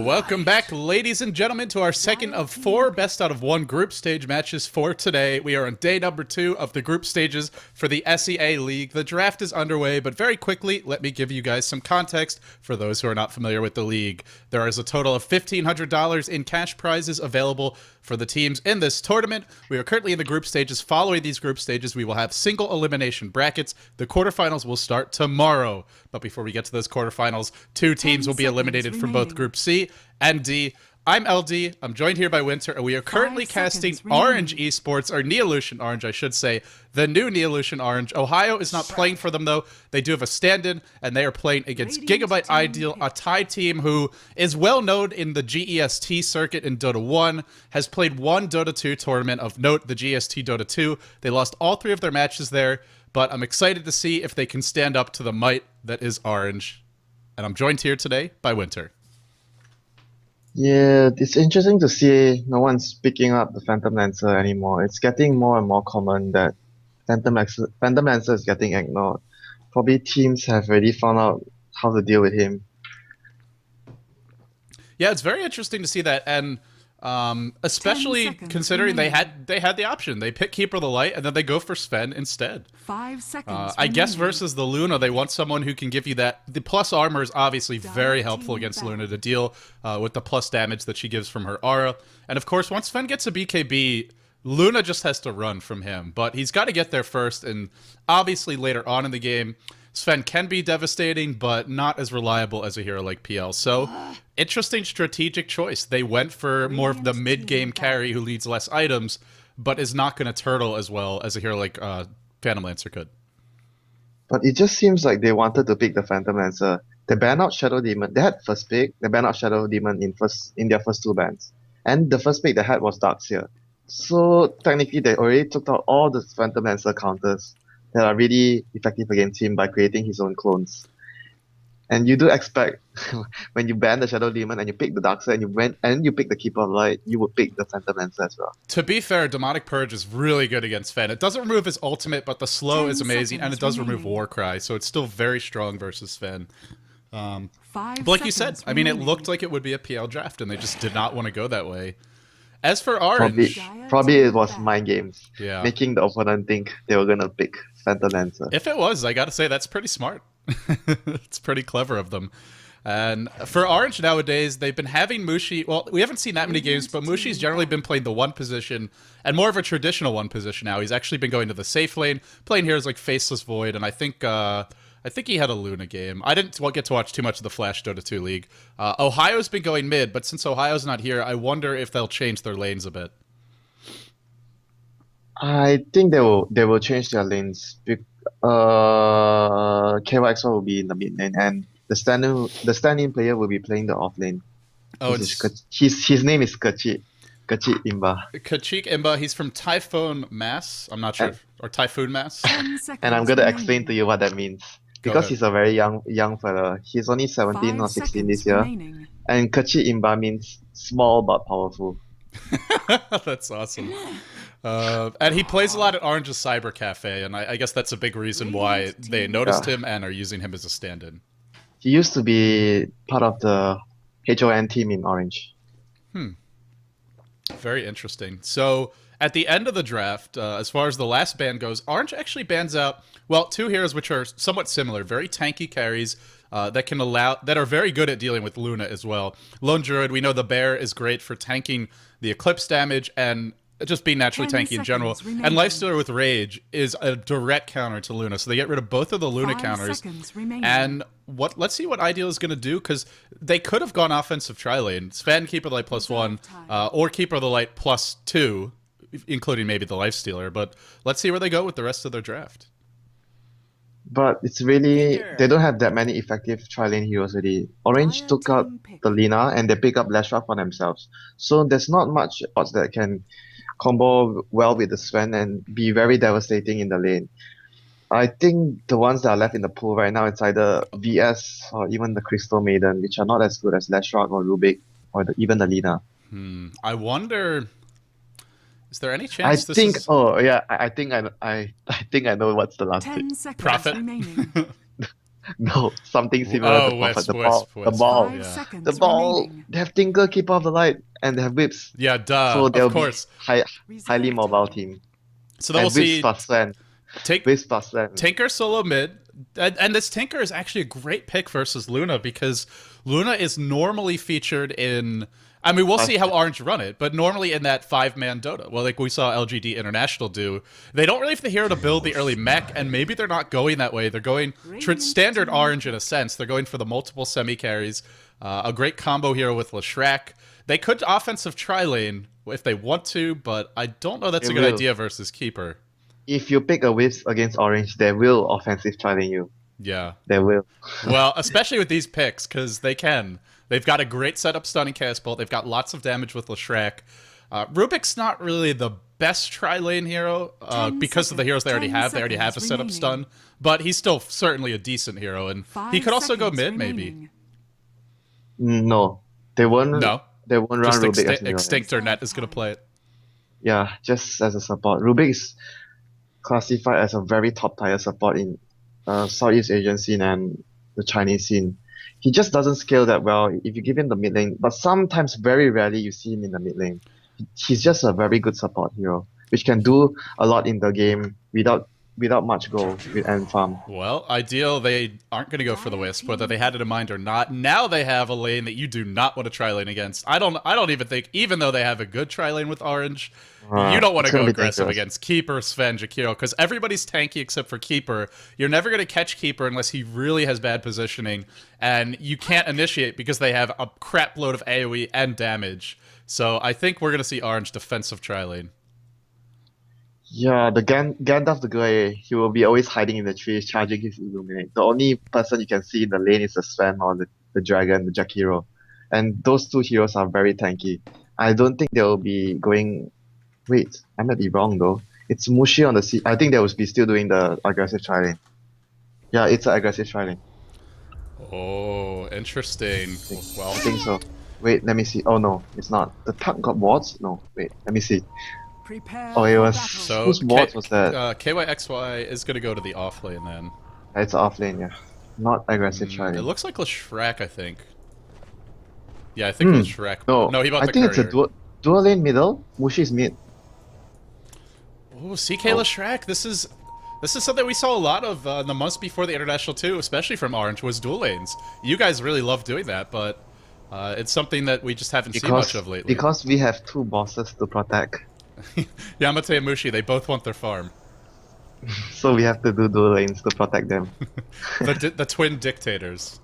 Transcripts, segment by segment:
Welcome back, ladies and gentlemen, to our second of 4 best out of 1 group stage matches for today. We are on day number 2 of the group stages for the SEA League. The draft is underway, but very quickly, let me give you guys some context for those who are not familiar with the league. There is a total of $1,500 in cash prizes available for the teams in this tournament. We are currently in the group stages. Following these group stages, we will have single elimination brackets. The quarterfinals will start tomorrow. But before we get to those quarterfinals, 2 teams will be eliminated from both Group C and D. I'm LD, I'm joined here by Winter, and we are currently casting Orange Esports, or Neolution.Orange, I should say, the new Neolution.Orange. Ohio is not playing for them, though. They do have a stand-in, and they are playing against Gigabyte iDeal, a Thai team who is well known in the GEST circuit in Dota 1, has played one Dota 2 tournament of note, the GST Dota 2. They lost all 3 of their matches there, but I'm excited to see if they can stand up to the might that is Orange. And I'm joined here today by Winter. Yeah, it's interesting to see no one's picking up the Phantom Lancer anymore. It's getting more and more common that Phantom Lancer is getting ignored. Probably teams have already found out how to deal with him. Yeah, it's very interesting to see that, and especially considering they had the option. They pick Keeper of the Light, and then they go for Sven instead. 5 seconds. I guess versus the Luna, they want someone who can give you that. The plus armor is obviously very helpful against Luna to deal with the plus damage that she gives from her aura. And of course, once Sven gets a BKB, Luna just has to run from him. But he's got to get there first, and obviously later on in the game, Sven can be devastating, but not as reliable as a hero like PL. So, interesting strategic choice. They went for more of the mid-game carry who leads less items, but is not going to turtle as well as a hero like Phantom Lancer could. But it just seems like they wanted to pick the Phantom Lancer. They banned out Shadow Demon. They had first pick. They banned out Shadow Demon in their first 2 bans. And the first pick they had was Darkseer. So, technically, they already took out all the Phantom Lancer counters that are really effective against him by creating his own clones. And you do expect when you ban the Shadow Demon and you pick the Darkseer and you pick the Keeper of Light, you would pick the Phantom Lancer as well. To be fair, Demonic Purge is really good against Sven. It doesn't remove his ultimate, but the slow is amazing, and it does remove Warcry, so it's still very strong versus Sven. But like you said, I mean, it looked like it would be a PL draft, and they just did not want to go that way. As for Orange... Probably it was mind games. Yeah. Making the opponent think they were going to pick Phantom Lancer. If it was, I gotta say, that's pretty smart. It's pretty clever of them. And for Orange nowadays, they've been having Mushi... Well, we haven't seen that many games, but Mushi's generally been playing the 1 position, and more of a traditional 1 position now. He's actually been going to the safe lane, playing heroes like Faceless Void, and I think he had a Luna game. I didn't get to watch too much of the Flash Dota 2 League. Ohio's been going mid, but since Ohio's not here, I wonder if they'll change their lanes a bit. I think they will change their lanes. KYXY will be in the mid lane, and the stand-in player will be playing the off lane. Oh, his name is Kachik Imba. Kachik Imba. He's from Typhoon Mass. I'm not sure, or Typhoon Mass. And I'm gonna explain to you what that means. Because he's a very young fella. He's only 17 or 16 this year. And Kachik Imba means small but powerful. That's awesome. And he plays a lot at Orange's Cyber Cafe, and I guess that's a big reason why they noticed him and are using him as a stand-in. He used to be part of the HON team in Orange. Very interesting. So, at the end of the draft, as far as the last ban goes, Orange actually bans out, well, 2 heroes which are somewhat similar, very tanky carries that are very good at dealing with Luna as well. Lone Druid, we know the Bear is great for tanking the Eclipse damage and just being naturally tanky in general. And Lifestealer with Rage is a direct counter to Luna, so they get rid of both of the Luna counters. And let's see what iDeal is going to do, because they could have gone offensive tri-lane. Sven, Keeper of the Light +1, or Keeper of the Light +2, including maybe the Lifestealer, but let's see where they go with the rest of their draft. But it's really, they don't have that many effective tri-lane heroes already. Orange took out the Lina and they pick up Lashra for themselves. So there's not much odds that can combo well with the Sven and be very devastating in the lane. I think the ones that are left in the pool right now, it's either VS or even the Crystal Maiden, which are not as good as Lashra or Rubik or even the Lina. I wonder... Is there any chance I think I know what's the last pick. Prophet. No, something similar to Oh, Prophet. Wisp, The ball, Wisp, the Wisp. ball, Five Yeah. seconds the ball. remaining. They have Tinker, Keeper of the Light, and they have Whips. Yeah, duh. So Of they'll be course. highly mobile team. So then we'll And Whips see plus Sven. take Whips plus Sven. Tinker solo mid. And this Tinker is actually a great pick versus Luna because Luna is normally featured in. I mean, we'll see how Orange run it, but normally in that 5-man Dota. Well, like we saw LGD International do, they don't really have the hero to build the early mech, and maybe they're not going that way. They're going standard Orange in a sense. They're going for the multiple semi-carries, a great combo hero with Leshrac. They could offensive tri-lane if they want to, but I don't know that's a good idea versus Keeper. If you pick a Whips against Orange, they will offensive trying you. Yeah. They will. Well, especially with these picks, because they can. They've got a great setup stunning Chaos Bolt. They've got lots of damage with Leshrac. Rubik's not really the best tri-lane hero because of the heroes they already have. They already have a setup stun, but he's still certainly a decent hero, and he could also go mid, maybe. No, they won't. No. They won't run Just Rubik as a hero. Extinctor Net is going to play it. Yeah, just as a support. Rubik is classified as a very top tier support in Southeast Asian scene and the Chinese scene. He just doesn't scale that well if you give him the mid lane, but sometimes, very rarely, you see him in the mid lane. He's just a very good support hero, which can do a lot in the game without much goal and farm. Well, iDeal, they aren't going to go for the Wisp, whether they had it in mind or not. Now they have a lane that you do not want to tri-lane against. I don't even think, even though they have a good tri-lane with Orange, you don't want to go aggressive against Keeper, Sven, Jakiro, because everybody's tanky except for Keeper. You're never going to catch Keeper unless he really has bad positioning, and you can't initiate because they have a crap load of AoE and damage. So I think we're going to see Orange defensive tri-lane. Yeah, the Gandalf the Grey, he will be always hiding in the trees, charging his Illuminate. The only person you can see in the lane is the Sven or the Dragon, the Jakiro. And those two heroes are very tanky. I don't think they'll be going... Wait, I might be wrong though. It's Mushi on the C. I think they will be still doing the aggressive tri-lane. Yeah, it's an aggressive tri-lane. Oh, interesting. Well, I think so. Wait, let me see. Oh no, it's not. The Tuck got wards? No, wait, let me see. Oh, it was... so whose wards was that? KYXY is going to go to the off lane then. It's off lane, yeah. Not aggressive tri-lane. It looks like Leshrac, I think. Yeah, I think Leshrac. No, he bought I the think courier. it's a dual lane middle. Mushi is mid. Oh, CK Leshrac. This is something we saw a lot of in the months before the International 2, especially from Orange, was dual lanes. You guys really love doing that, but it's something that we just haven't seen much of lately. Because we have two bosses to protect. Yamate and Mushi, they both want their farm. So we have to do dual lanes to protect them. the twin dictators.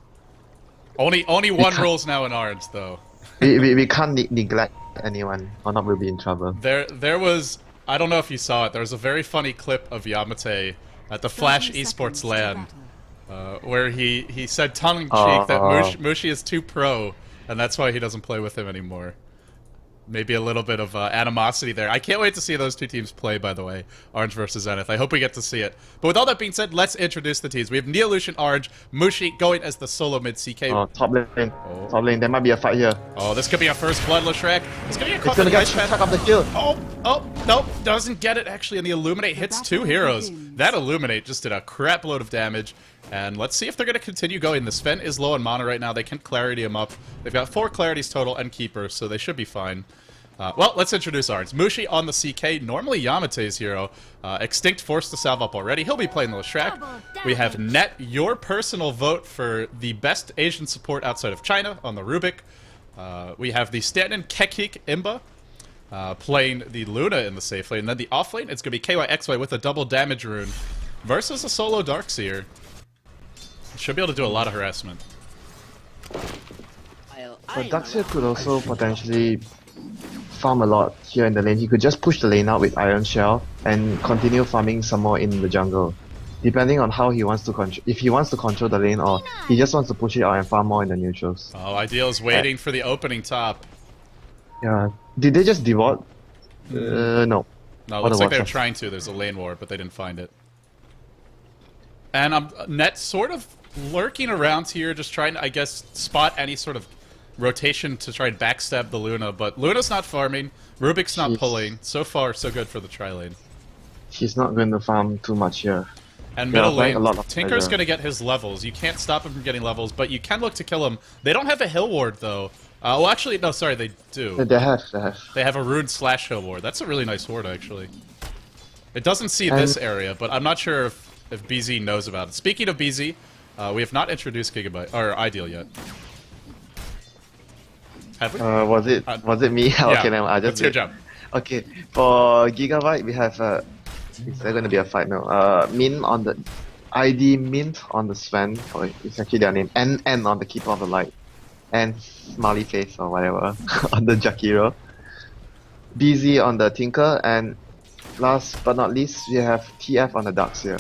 Only one rules now in Orange, though. we can't neglect anyone, or not we'll be in trouble. There was... I don't know if you saw it. There was a very funny clip of Yamate at the Flash Esports LAN where he said tongue-in-cheek that Mushi is too pro, and that's why he doesn't play with him anymore. Maybe a little bit of animosity there. I can't wait to see those two teams play, by the way. Orange versus Zenith. I hope we get to see it. But with all that being said, let's introduce the teams. We have Neolution.Orange, Mushi going as the solo mid CK. Oh, top lane. Oh. Top lane. There might be a fight here. Oh, this could be a first blood, Leshrac. It's going to get caught gonna get stuck up the kill. Oh, nope. Doesn't get it, actually. And the Illuminate hits two heroes. That Illuminate just did a crap load of damage. And let's see if they're going to continue going. The Sven is low on mana right now. They can Clarity him up. They've got 4 Clarities total and Keeper, so they should be fine. Well, let's introduce Orange. Mushi on the CK, normally Yamate's hero. Extinct forced to salve up already. He'll be playing the Leshrac. We have Net, your personal vote for the best Asian support outside of China on the Rubik. We have the stand-in Kekik Imba playing the Luna in the safe lane. And then the off lane, it's going to be KYXY with a double damage rune versus a solo Darkseer. Should be able to do a lot of harassment. But Darkseer could also potentially farm a lot here in the lane. He could just push the lane out with Iron Shell and continue farming some more in the jungle. Depending on how he wants to control, if he wants to control the lane or he just wants to push it out and farm more in the neutrals. Oh, iDeal is waiting for the opening top. Yeah. Did they just deward? No. No, it looks like they were trying to. There's a lane war, but they didn't find it. And Net sort of lurking around here, just trying to, I guess, spot any sort of rotation to try and backstab the Luna, but Luna's not farming, Rubik's not pulling. So far, so good for the tri-lane. He's not going to farm too much here. And Yeah, middle applying a lane, lot of Tinker's pressure. going to get his levels. You can't stop him from getting levels, but you can look to kill him. They don't have a hill ward, though. Well, actually, no, sorry, they do. They have, they have. They have a rune slash hill ward. That's a really nice ward, actually. It doesn't see And- this area, but I'm not sure if BZ knows about it. Speaking of BZ, we have not introduced Gigabyte, or iDeal yet. Have we? Was it me? Okay, then I just it's your job. Okay, for Gigabyte, we have is there gonna be a fight now? Min on the ID Mint on the Sven, or it's actually their name. N on the Keeper of the Light, and Smiley Face or whatever on the Jakiro. BZ on the Tinker, and last but not least, we have TF on the Darkseer.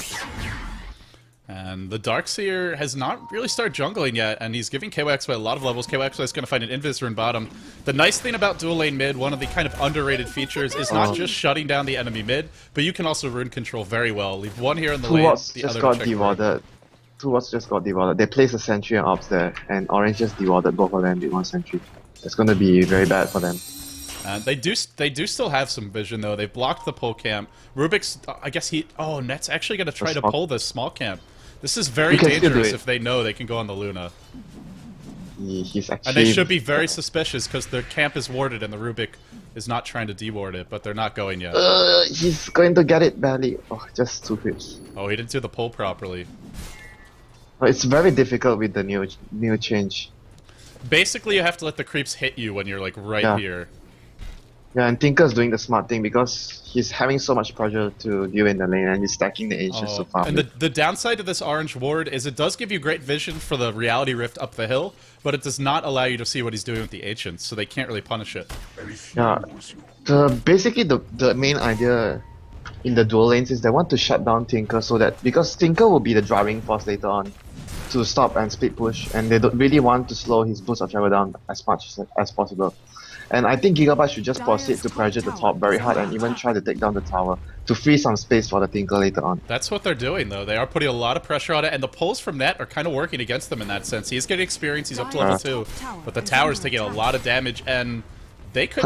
And the Darkseer has not really started jungling yet, and he's giving KYXY a lot of levels. KYXY is going to find an Invis rune bottom. The nice thing about dual lane mid, one of the kind of underrated features, is not just shutting down the enemy mid, but you can also rune control very well. Leave one here in the lane, the other got to check dewarded. Two wards just got dewarded. They placed a sentry and ops there, and Orange just dewarded both of them with one sentry. It's going to be very bad for them. They do still have some vision, though. They've blocked the pole camp. Rubik's, I guess he... Oh, Net's actually going to try to pull this small camp. This is very dangerous if they know they can go on the Luna. He's actually... And they should be very suspicious because their camp is warded and the Rubik is not trying to deward it, but they're not going yet. He's going to get it badly. Oh, just 2 hits. Oh, he didn't do the pull properly. It's very difficult with the new change. Basically, you have to let the creeps hit you when you're like right here. Yeah, and Tinker's doing the smart thing because he's having so much pressure to deal in the lane and he's stacking the ancients so far. And the downside to this orange ward is it does give you great vision for the reality rift up the hill, but it does not allow you to see what he's doing with the ancients, so they can't really punish it. Yeah, basically the main idea in the dual lanes is they want to shut down Tinker so that, because Tinker will be the driving force later on to stop and split push, and they don't really want to slow his boost of travel down as much as possible. And I think Gigabyte should just proceed to pressure the top very hard and even try to take down the tower to free some space for the Tinker later on. That's what they're doing, though. They are putting a lot of pressure on it, and the pulls from Net are kind of working against them in that sense. He's getting experience, he's up to level 2, but the tower's taking a lot of damage, and they could...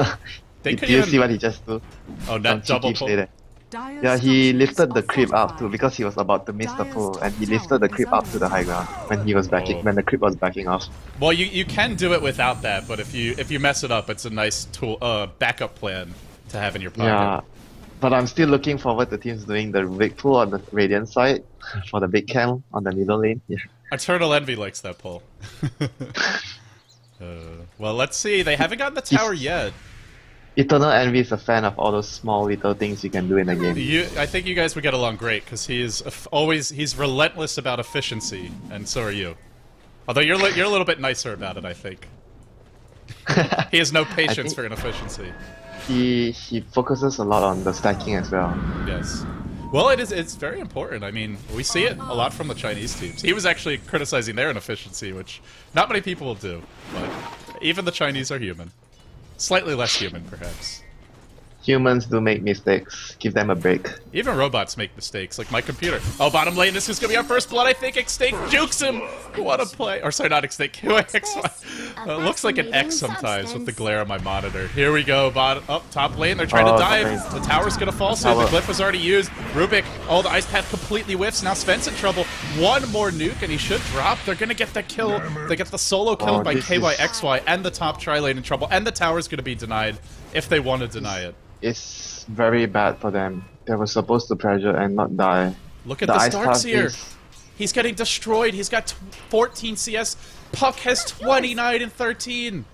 Did you see what he just do? Oh, Net double pull. Yeah, he lifted the creep up too because he was about to miss the pull, and he lifted the creep up to the high ground when he was backing when the creep was backing off. Well, you can do it without that, but if you mess it up, it's a nice tool backup plan to have in your pocket. Yeah, but I'm still looking forward to teams doing the big pull on the Radiant side for the big camp on the middle lane. Yeah. Eternal Envy likes that pull. Well, let's see. They haven't gotten the tower yet. Eternal Envy is a fan of all those small little things you can do in the game. I think you guys would get along great because he's relentless about efficiency, and so are you. Although you're a little bit nicer about it, I think. He has no patience for inefficiency. He focuses a lot on the stacking as well. Yes. Well, it's very important. I mean, we see it a lot from the Chinese teams. He was actually criticizing their inefficiency, which not many people will do, but even the Chinese are human. Slightly less human, perhaps. Humans do make mistakes. Give them a break. Even robots make mistakes, like my computer. Oh, bottom lane, this is gonna be our first blood, I think. Extinct jukes him! What a play. Or sorry, not Extinct. It looks like an X sometimes with the glare on my monitor. Here we go, top lane. They're trying to dive. The tower's gonna fall soon. The glyph was already used. Rubik, the ice path completely whiffs. Now Sven's in trouble. One more nuke and he should drop. They're gonna get the kill. They get the solo kill by KYXY and the top tri lane in trouble. And the tower's gonna be denied if they want to deny it. It's very bad for them. They were supposed to pressure and not die. Look at this Darkseer. He's getting destroyed. He's got 14 CS. Puck has 29 and 13.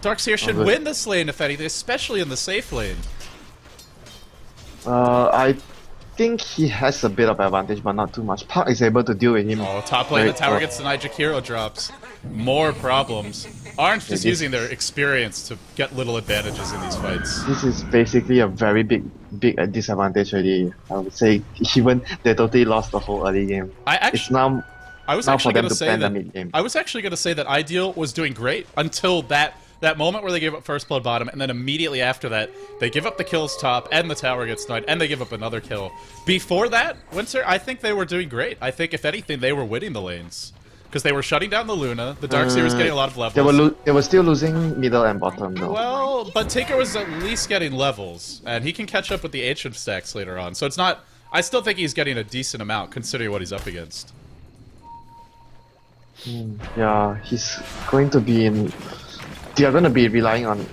Darkseer should win this lane, if anything, especially in the safe lane. I think he has a bit of advantage, but not too much. Puck is able to deal with him. Oh, top lane, the tower gets denied. Jakiro drops. More problems. Orange just using their experience to get little advantages in these fights. This is basically a very big disadvantage already. I would say even they totally lost the whole early game. It's now for them to plan the mid game. I was actually going to say that iDeal was doing great until that moment where they gave up first blood bottom, and then immediately after that, they give up the kills top, and the tower gets denied, and they give up another kill. Before that, Winter, I think they were doing great. I think, if anything, they were winning the lanes. Because they were shutting down the Luna, the Darkseer was getting a lot of levels. They were still losing middle and bottom, though. Well, but Tinker was at least getting levels, and he can catch up with the ancient stacks later on. So it's not... I still think he's getting a decent amount considering what he's up against. Yeah, he's going to be in. They are going to be relying on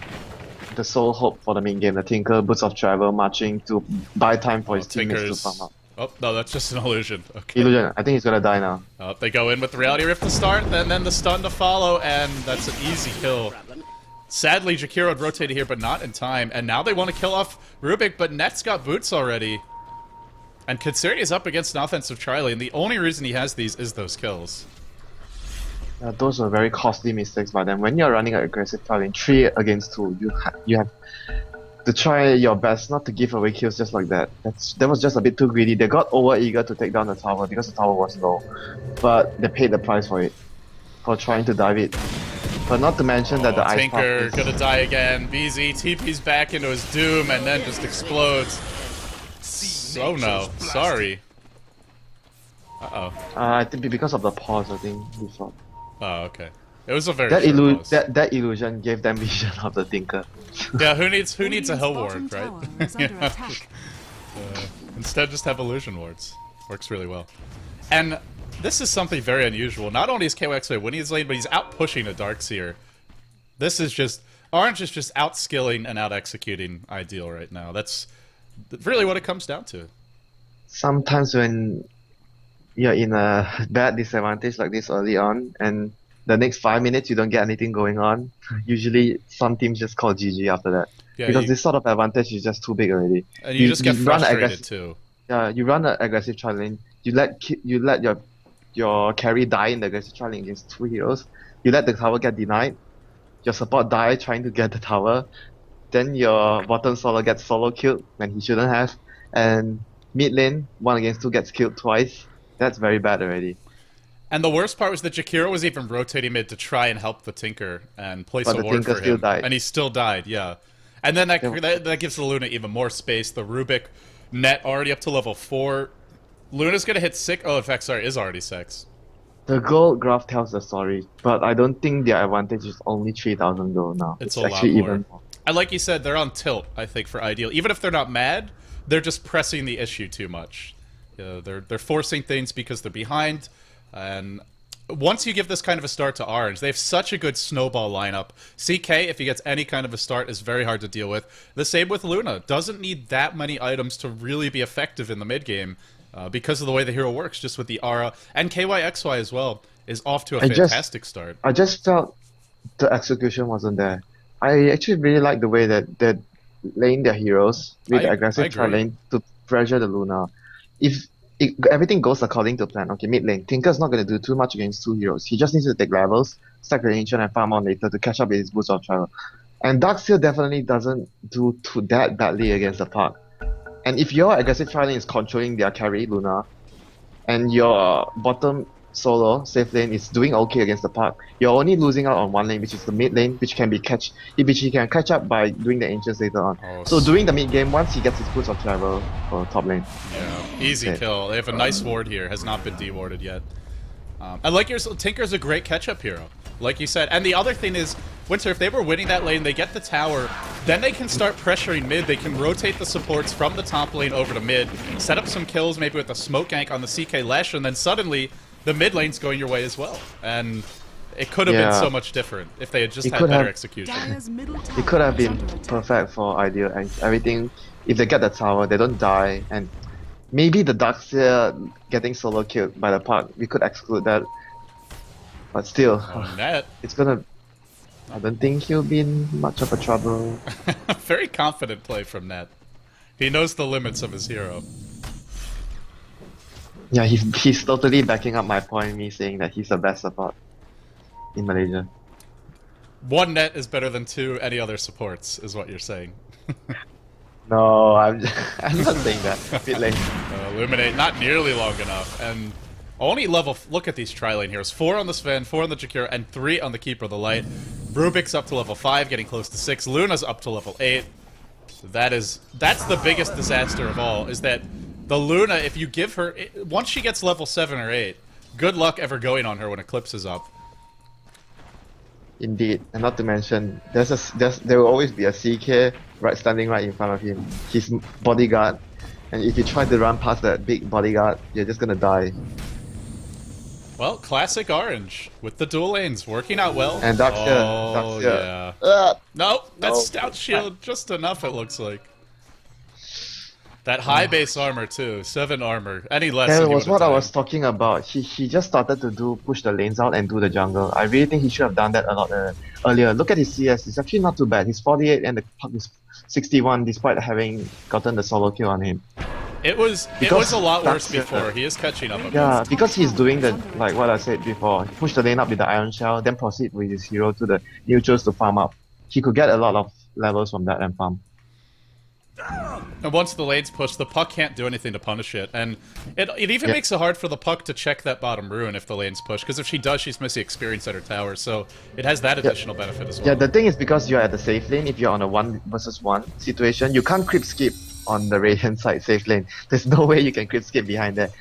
the sole hope for the main game, the Tinker, Boots of Travel, marching to buy time for his teammates to farm up. Oh, no, that's just an illusion. Okay. Illusion, I think he's gonna die now. They go in with the Reality Rift to start, and then the stun to follow, and that's an easy kill. Sadly, Jakiro had rotated here, but not in time, and now they want to kill off Rubik, but Net's got boots already. And considering he's up against an offensive tri-lane, the only reason he has these is those kills. Those are very costly mistakes by them. When you're running an aggressive tri-lane, 3 against 2, you have to try your best not to give away kills just like that. That was just a bit too greedy. They got over eager to take down the tower because the tower was low, but they paid the price for it, for trying to dive it. But not to mention that the ice Tinker gonna die again. BZ TP's back into his doom and then just explodes. Oh no, sorry. Uh-oh. I think because of the pause, I think we thought. Oh, okay. It was a very that illusion gave them vision of the Tinker. Yeah, who needs a hell ward, right? Yeah. Instead, just have illusion wards. Works really well. And this is something very unusual. Not only is KYXY winning his lane, but he's out pushing a Darkseer. This is just Orange is just out skilling and out executing iDeal right now. That's really what it comes down to. Sometimes when you're in a bad disadvantage like this early on, and the next 5 minutes you don't get anything going on, usually some teams just call GG after that. Yeah, because this sort of advantage is just too big already. And you just get frustrated too. Yeah, you run an aggressive tri lane, you let your carry die in the aggressive tri lane against 2 heroes, you let the tower get denied, your support die trying to get the tower, then your bottom solo gets solo killed when he shouldn't have, and mid lane 1 against 2 gets killed twice. That's very bad already. And the worst part was that Jakiro was even rotating mid to try and help the Tinker and place a ward for him. And he still died, yeah. And then that gives the Luna even more space. The Rubik net already up to level 4. Luna's gonna hit 6. Oh, in fact, sorry, is already 6. The gold graph tells the story, but I don't think their advantage is only 3,000 gold now. It's actually even more. And like you said, they're on tilt, I think, for iDeal. Even if they're not mad, they're just pressing the issue too much. They're forcing things because they're behind. And once you give this kind of a start to Orange, they have such a good snowball lineup. CK, if he gets any kind of a start, is very hard to deal with. The same with Luna. Doesn't need that many items to really be effective in the mid game because of the way the hero works, just with the aura. And KYXY as well is off to a fantastic start. I just felt the execution wasn't there. I actually really like the way that they lane their heroes with the aggressive tri lane to pressure the Luna. If everything goes according to plan, okay, mid lane, Tinker's not going to do too much against 2 heroes. He just needs to take levels, stack the ancient, and farm on later to catch up with his boots of travel. And Darkseer definitely doesn't do that badly against the park. And if your aggressive tri lane is controlling their carry, Luna, and your bottom solo, safe lane, is doing okay against the park, you're only losing out on 1 lane, which is the mid lane, which he can catch up by doing the ancients later on. So during the mid game, once he gets his boots of travel for top lane. Yeah, easy kill. They have a nice ward here, has not been dewarded yet. And like Tinker's a great catch-up hero, like you said. And the other thing is, Winter, if they were winning that lane, they get the tower, then they can start pressuring mid. They can rotate the supports from the top lane over to mid, set up some kills, maybe with a smoke gank on the CK Lesh, and then suddenly the mid lane's going your way as well. And it could have been so much different if they had just had better execution. It could have been perfect for iDeal and everything. If they get the tower, they don't die, and maybe the Darkseer getting solo killed by the park, we could exclude that. But still, it's gonna... I don't think he'll be in much of a trouble. Very confident play from Net. He knows the limits of his hero. Yeah, he's totally backing up my point, me saying that he's the best support in Malaysia. 1 Net is better than 2 any other supports, is what you're saying. No, I'm not saying that. Bit late. Illuminate, not nearly long enough, and only level. Look at these tri-lane heroes: 4 on the Sven, 4 on the Jakiro, and 3 on the Keeper of the Light. Rubik's up to level 5, getting close to 6. Luna's up to level 8. That's the biggest disaster of all. Is that the Luna? If you give her once she gets level 7 or 8, good luck ever going on her when Eclipse is up. Indeed, and not to mention, there will always be a CK standing right in front of him. His bodyguard, And if you try to run past that big bodyguard, you're just gonna die. Well, classic Orange with the dual lanes working out well. And Dark's here. Oh, Dark's here. yeah. Ah! No, that's No. stout shield just enough, it looks like. That high base armor, too. 7 armor. Any less That and he was would've what I died. was talking about. He just started to push the lanes out and do the jungle. I really think he should have done that a lot earlier. Look at his CS. It's actually not too bad. He's 48 and the puck is 61 despite having gotten the solo kill on him. It was a lot worse before. He is catching up. Yeah, because he's doing the, like what I said before, push the lane up with the Iron Shell, then proceed with his hero to the neutrals to farm up. He could get a lot of levels from that and farm. And once the lane's pushed, the puck can't do anything to punish it. And it even makes it hard for the puck to check that bottom rune if the lane's pushed, because if she does, she's missing experience at her tower, so it has that additional benefit as well. Yeah, the thing is because you're at the safe lane, if you're on a 1 versus 1 situation, you can't creep skip on the Radiant side safe lane. There's no way you can creep skip behind that.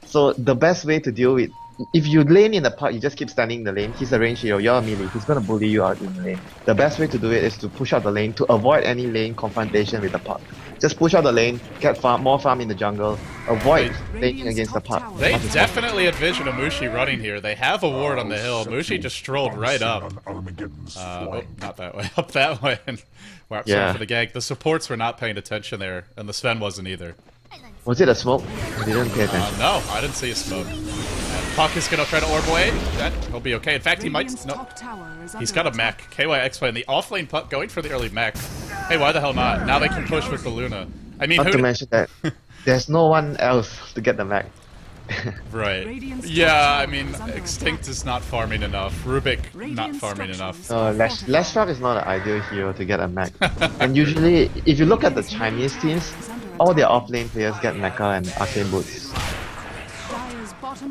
So the best way to deal with, if you lane in the puck, you just keep standing in the lane. He's a range hero, you're a melee, he's gonna bully you out in the lane. The best way to do it is to push out the lane to avoid any lane confrontation with the puck. Just push out the lane, get more farm in the jungle, avoid laning against the puck. They definitely had vision of Mushi running here. They have a ward on the hill. Mushi just strolled right up. Oh, not that way. Up that way. And wow, sorry for the gank. The supports were not paying attention there, and the Sven wasn't either. Was it a smoke? I didn't pay attention. No, I didn't see a smoke. And Puck is going to try to orb away. He'll be okay. In fact, he might... No. He's got a mech. KYX playing the offlane Puck, going for the early mech. Hey, why the hell not? Now they can push with the Luna. I mean, Not to mention that there's no one else to get the mech. Right. Yeah, I mean, Extinct is not farming enough. Rubik not farming enough. Leshrav is not an ideal hero to get a mech. And usually, if you look at the Chinese teams, all their offlane players get mecha and arcane boots.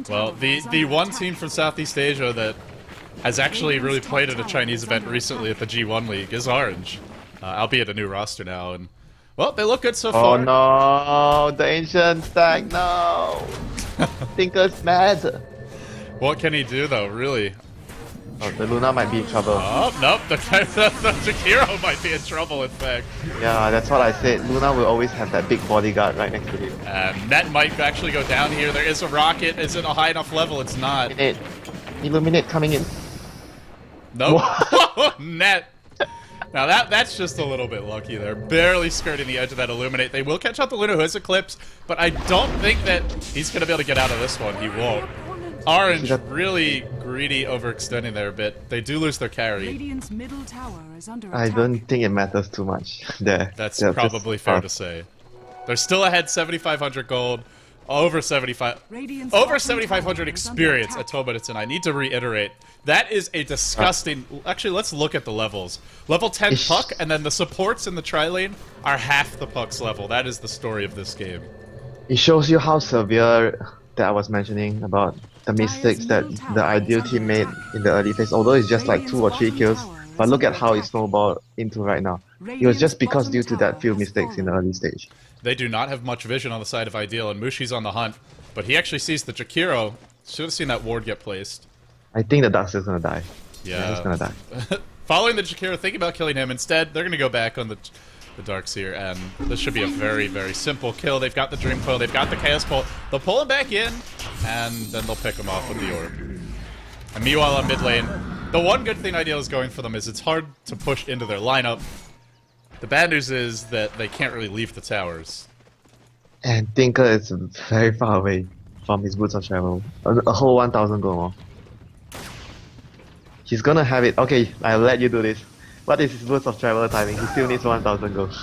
Well, the one team from Southeast Asia that has actually really played at a Chinese event recently at the G1 League is Orange. Albeit a new roster now, and well, they look good so far. Oh no, the ancient stack, no! Tinker's mad! What can he do though, really? Oh, the Luna might be in trouble. Oh, nope, the Jakiro might be in trouble, in fact. Yeah, that's what I said. Luna will always have that big bodyguard right next to him. Net might actually go down here. There is a rocket. Is it a high enough level? It's not. Illuminate coming in. Nope. Net. Now that's just a little bit lucky there. Barely skirting the edge of that Illuminate. They will catch out the Luna who has Eclipse, but I don't think that he's going to be able to get out of this one. He won't. Orange really greedy, overextending there a bit. They do lose their carry. I don't think it matters too much there. That's probably fair to say. They're still ahead 7,500 gold. Over 7,500 experience at 12 minutes, and I need to reiterate, that is a disgusting... Actually, let's look at the levels. Level 10 Puck, and then the supports in the tri-lane are half the Puck's level. That is the story of this game. It shows you how severe that I was mentioning about the mistakes that the iDeal team made in the early phase, although it's just like 2 or 3 kills. But look at how it snowballed into right now. It was just because due to that few mistakes in the early stage. They do not have much vision on the side of iDeal, and Mushi's on the hunt, but he actually sees the Jakiro. Should have seen that ward get placed. I think the Dark's just gonna die. Yeah. He's gonna die. Following the Jakiro, thinking about killing him. Instead, they're gonna go back on the Darks here, and this should be a very, very simple kill. They've got the Dream Coil, they've got the Chaos Pole. They'll pull him back in, and then they'll pick him off with the Orb. And meanwhile on mid lane, the one good thing iDeal is going for them is it's hard to push into their lineup. The bad news is that they can't really leave the towers. And Tinker is very far away from his boots of travel. A whole 1,000 gold more. He's gonna have it. Okay, I'll let you do this. What is his boots of travel timing? He still needs 1,000 gold.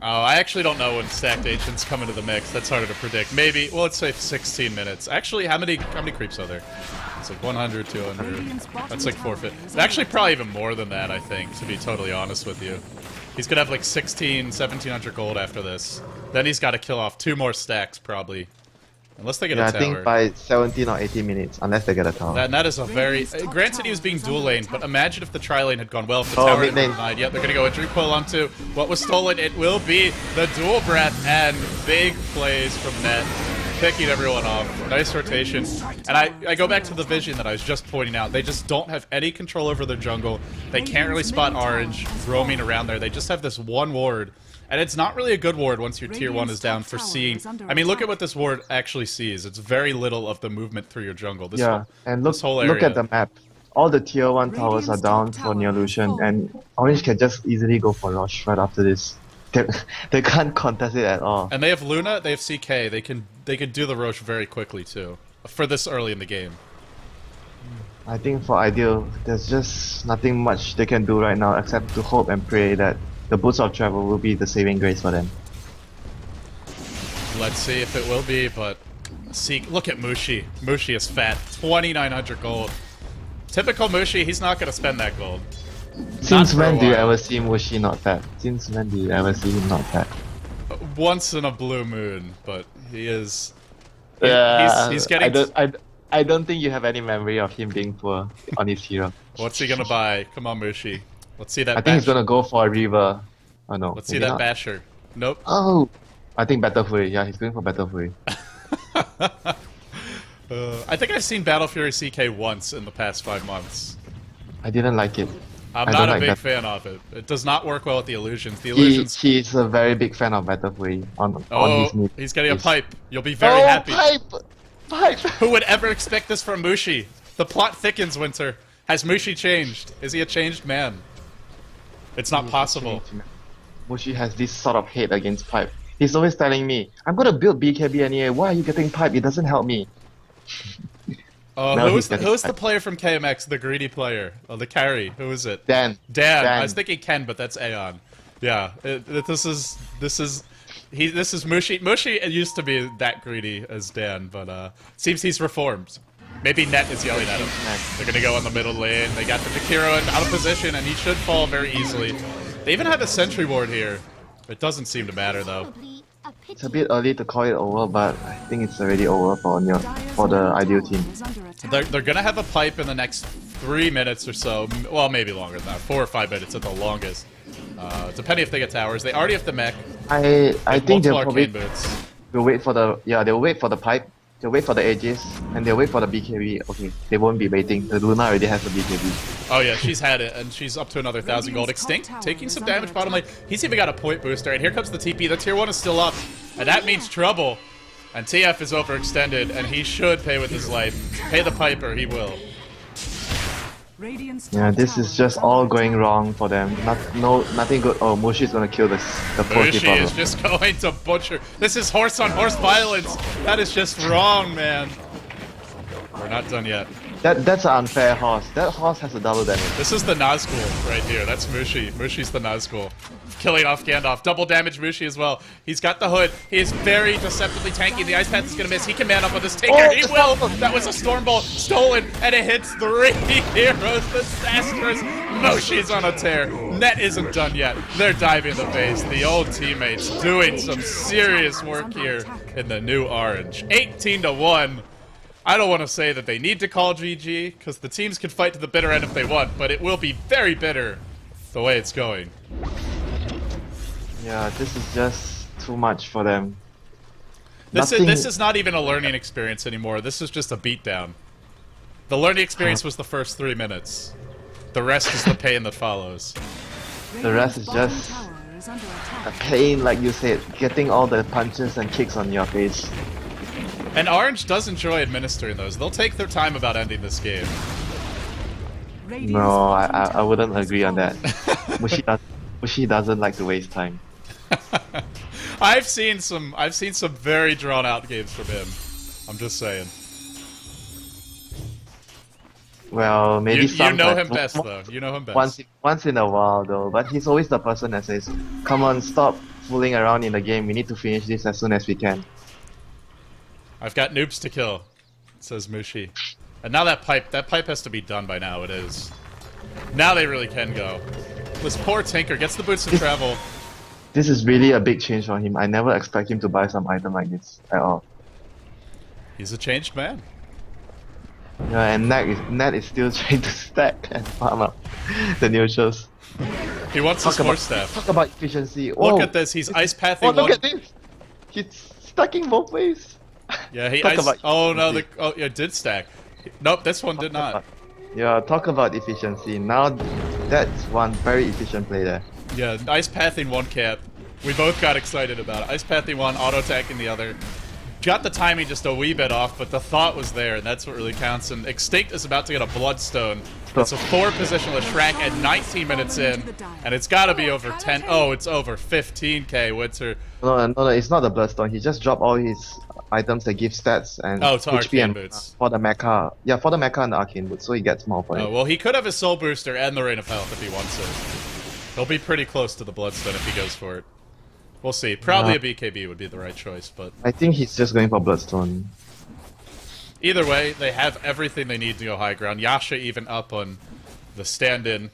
Oh, I actually don't know when stacked ancients come into the mix. That's harder to predict. Maybe, well, let's say 16 minutes. Actually, how many creeps are there? It's like 100, 200. That's like forfeit. Actually, probably even more than that, I think, to be totally honest with you. He's gonna have like 1,700 gold after this. Then he's got to kill off 2 more stacks, probably. Unless they get a tower. I think by 17 or 18 minutes, unless they get a tower. And that is a very... granted, he was being dual laned, but imagine if the tri-lane had gone well, if the tower had been denied. Yep, they're going to go a Dream Coil onto what was stolen. It will be the dual breath, and big plays from Net, picking everyone off. Nice rotation. And I go back to the vision that I was just pointing out. They just don't have any control over their jungle. They can't really spot Orange roaming around there. They just have this one ward. And it's not really a good ward once your tier 1 is down for seeing... I mean, look at what this ward actually sees. It's very little of the movement through your jungle. This Yeah, whole, and this whole area. look at the map. All the tier 1 towers are down for neolution, and Orange can just easily go for Rush right after this. They can't contest it at all. And they have Luna, they have CK. They can do the Roche very quickly too, for this early in the game. I think for iDeal, there's just nothing much they can do right now except to hope and pray that the Boots of Travel will be the saving grace for them. Let's see if it will be, but look at Mushi. Mushi is fat. 2,900 gold. Typical Mushi, he's not going to spend that gold. Since when do you ever see Mushi not fat? Since when do you ever see him not fat? Once in a blue moon, but he is... he's getting... I don't think you have any memory of him being poor on his hero. What's he gonna buy? Come on, Mushi. Let's see that. I think he's gonna go for a Reaver. Oh no. Let's see that not. Basher. Nope. Oh, I think Battle Fury. Yeah, he's going for Battle Fury. I think I've seen Battle Fury CK once in the past 5 months. I didn't like it. I'm not a big fan of it. It does not work well with the illusions. The illusions. He's a very big fan of Battle Fury on his mid. He's getting a pipe. You'll be very happy. Pipe! Pipe! Who would ever expect this from Mushi? The plot thickens, Winter. Has Mushi changed? Is he a changed man? It's not possible. Mushi has this sort of hate against pipe. He's always telling me, I'm gonna build BKB anyway, why are you getting pipe? It doesn't help me. Who's the player from KMX, the greedy player? Oh, the carry. Who is it? Dan. I was thinking Ken, but that's Aeon. Yeah, this is Mushi. Mushi used to be that greedy as Dan, but seems he's reformed. Maybe Net is yelling at him. They're gonna go on the middle lane. They got the Jakiro out of position, and he should fall very easily. They even have a sentry ward here. It doesn't seem to matter though. It's a bit early to call it over, but I think it's already over for the iDeal team. They're gonna have a pipe in the next 3 minutes or so. Well, maybe longer than that. 4 or 5 minutes at the longest. Depending if they get towers. They already have the mech. I think they'll probably boots. They'll wait for the pipe. They'll wait for the Aegis, and they'll wait for the BKB. Okay, they won't be waiting. The Luna already has the BKB. Oh yeah, she's had it, and she's up to another 1,000 gold. Extinct, taking some damage bottom lane. He's even got a point booster, and here comes the TP. The tier 1 is still up, and that means trouble. And TF is overextended, and he should pay with his life. Pay the piper, he will. Yeah, this is just all going wrong for them. Nothing good. Oh, Mushi is gonna kill the poor Mushi is just going to butcher. This is horse-on-horse violence. That is just wrong, man. We're not done yet. That's an unfair horse. That horse has a double damage. This is the Nazgul right here. That's Mushi. Mushi's the Nazgul. Killing off Gandalf. Double damage Mushi as well. He's got the hood. He is very deceptively tanky. The Ice Path is going to miss. He can man up with this Tinker. Oh, he will! That was a Storm Bolt stolen, and it hits 3 heroes. Disastrous. Mushi's on a tear. Net isn't done yet. They're diving the base. The old teammates doing some serious work here in the Neo.Orange. 18-1. I don't want to say that they need to call GG, because the teams can fight to the bitter end if they want, but it will be very bitter the way it's going. Yeah, this is just too much for them. This is not even a learning experience anymore. This is just a beatdown. The learning experience was the first 3 minutes. The rest is the pain that follows. The rest is just a pain, like you said, getting all the punches and kicks on your face. And Orange does enjoy administering those. They'll take their time about ending this game. No, I wouldn't agree on that. Mushi doesn't like to waste time. I've seen some very drawn out games from him. I'm just saying. Well, maybe you know him best though. You know him best. Once in a while though, but he's always the person that says, "Come on, stop fooling around in the game. We need to finish this as soon as we can." I've got noobs to kill, says Mushi. And now that pipe has to be done by now, it is. Now they really can go. This poor Tinker gets the boots of travel. This is really a big change for him. I never expect him to buy some item like this at all. He's a changed man. Yeah, and Nat is still trying to stack and farm up the neutrals. He wants his force staff. Talk about efficiency. Look at this, he's ice pathing. Oh, look at this! He's stacking both ways. Yeah, he ice. Oh no, it did stack. Nope, this one did not. Yeah, talk about efficiency. Now that's one very efficient play there. Yeah, ice pathing 1 cap. We both got excited about it. Ice Pathing one, auto attacking the other. Got the timing just a wee bit off, but the thought was there, and that's what really counts. And Extinct is about to get a Bloodstone. It's a 4 positionless Shrek at 19 minutes in, and it's got to be over 10. Oh, it's over 15k. Witzer. No, it's not the Bloodstone. He just dropped all his items that give stats and Oh, to HP Arcane and Boots. for the mecha. Yeah, for the mecha and the Arcane Boots, so he gets more for it. Oh, well, he could have his Soul Booster and the Rain of Health if he wants it. He'll be pretty close to the Bloodstone if he goes for it. We'll see. Probably a BKB would be the right choice, but I think he's just going for Bloodstone. either way, they have everything they need to go high ground. Yasha even up on the stand-in.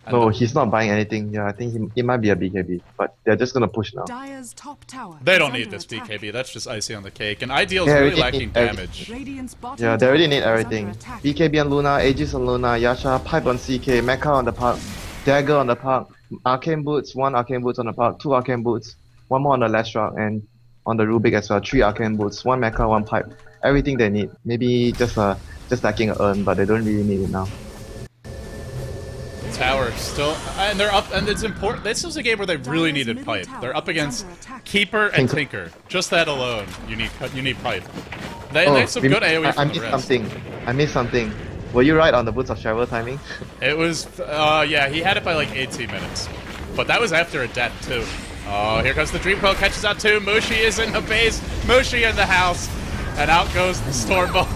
And No, he's not buying anything. Yeah, I think he might be a BKB, but they're just gonna push now. Dire's top tower they is don't under need this attack. BKB. That's just icing on the cake. And iDeal is Yeah, really really lacking need damage. Radiant's bottom Yeah, they already tower need is under everything. attack. BKB on Luna, Aegis on Luna, Yasha, Pipe on CK, Mecha on the park, Dagger on the park, Arcane Boots, 1 Arcane Boots on the park, 2 Arcane Boots, 1 more on the Lashrock, and on the Rubik as well, 3 Arcane Boots, 1 Mecha, 1 Pipe. Everything they need. Maybe just lacking an urn, but they don't really need it now. Tower still, and they're up, and it's important. This was a game where they really needed pipe. They're up against Keeper and Tinker. Just that alone, you need pipe. They had some good AoE I from the missed rest. something. I missed something. Were you right on the Boots of Travel timing? It was, yeah, he had it by like 18 minutes. But that was after a death, too. Oh, here comes the Dream Coil, catches out too. Mushi is in the base, Mushi in the house. And out goes the Storm Ball.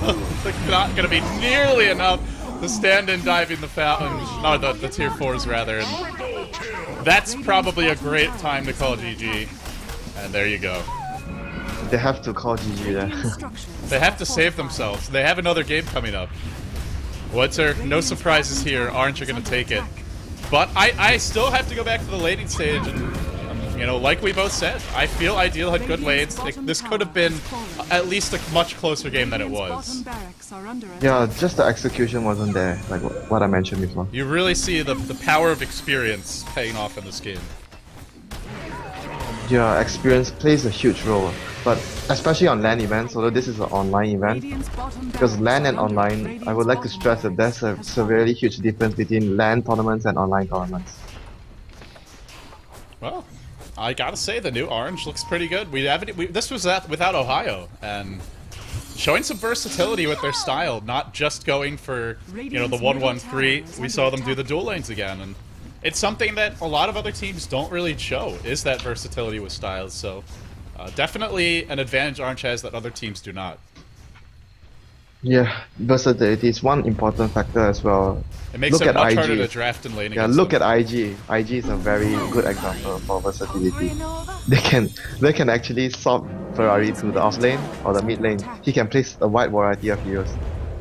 Not gonna be nearly enough to stand in diving the fountain. No, the tier 4s rather. And that's probably a great time to call GG. And there you go. They have to call GG there. Radiant structures They have are to save fortified. themselves. They have another game coming up. Witzer, no surprises here. Orange are going to take it. But I still have to go back to the laning stage. And, you know, like we both said, I feel iDeal had good lanes. This could have been at least a much closer game than it Radiant's was. bottom barracks are under attack. Yeah, just the execution wasn't there, like what I mentioned before. You really see the power of experience paying off in this game. Yeah, experience plays a huge role, but especially on LAN events, although this is an online event, Radiant's bottom because LAN barracks and are under online, Radiant's I would like to bottom stress that there's a severely huge difference between LAN tournaments and online tournaments. Well, I gotta say the new Orange looks pretty good. This was without Ohio, and showing some versatility with their style, not just going for, you know, the 1-1-3. We saw them do the dual lanes again, and it's something that a lot of other teams don't really show, is that versatility with styles. So definitely an advantage Orange has that other teams do not. Yeah, versatility is one important factor as well. It makes Look it at much IG. harder to draft and lane Yeah, against look them. at IG. IG is a very good example for versatility. They can actually swap Ferrari to the off lane or the mid lane. He can place a wide variety of heroes,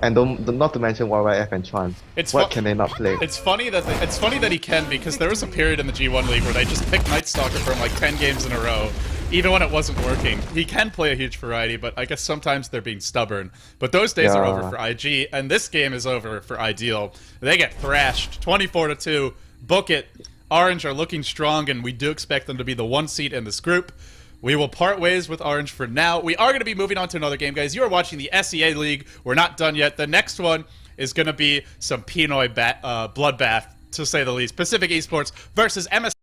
and not to mention YYF and Chuan. It's What fu- can they not play? It's funny that he can, because there was a period in the G1 League where they just picked Night Stalker from like 10 games in a row, even when it wasn't working. He can play a huge variety, but I guess sometimes they're being stubborn. But those days are Yeah. over for IG, and this game is over for iDeal. They get thrashed, 24-2. Book it. Orange are looking strong, and we do expect them to be the 1 seed in this group. We will part ways with Orange for now. We are going to be moving on to another game, guys. You are watching the SEA League. We're not done yet. The next one is going to be some Pinoy bloodbath, to say the least. Pacific Esports versus MS.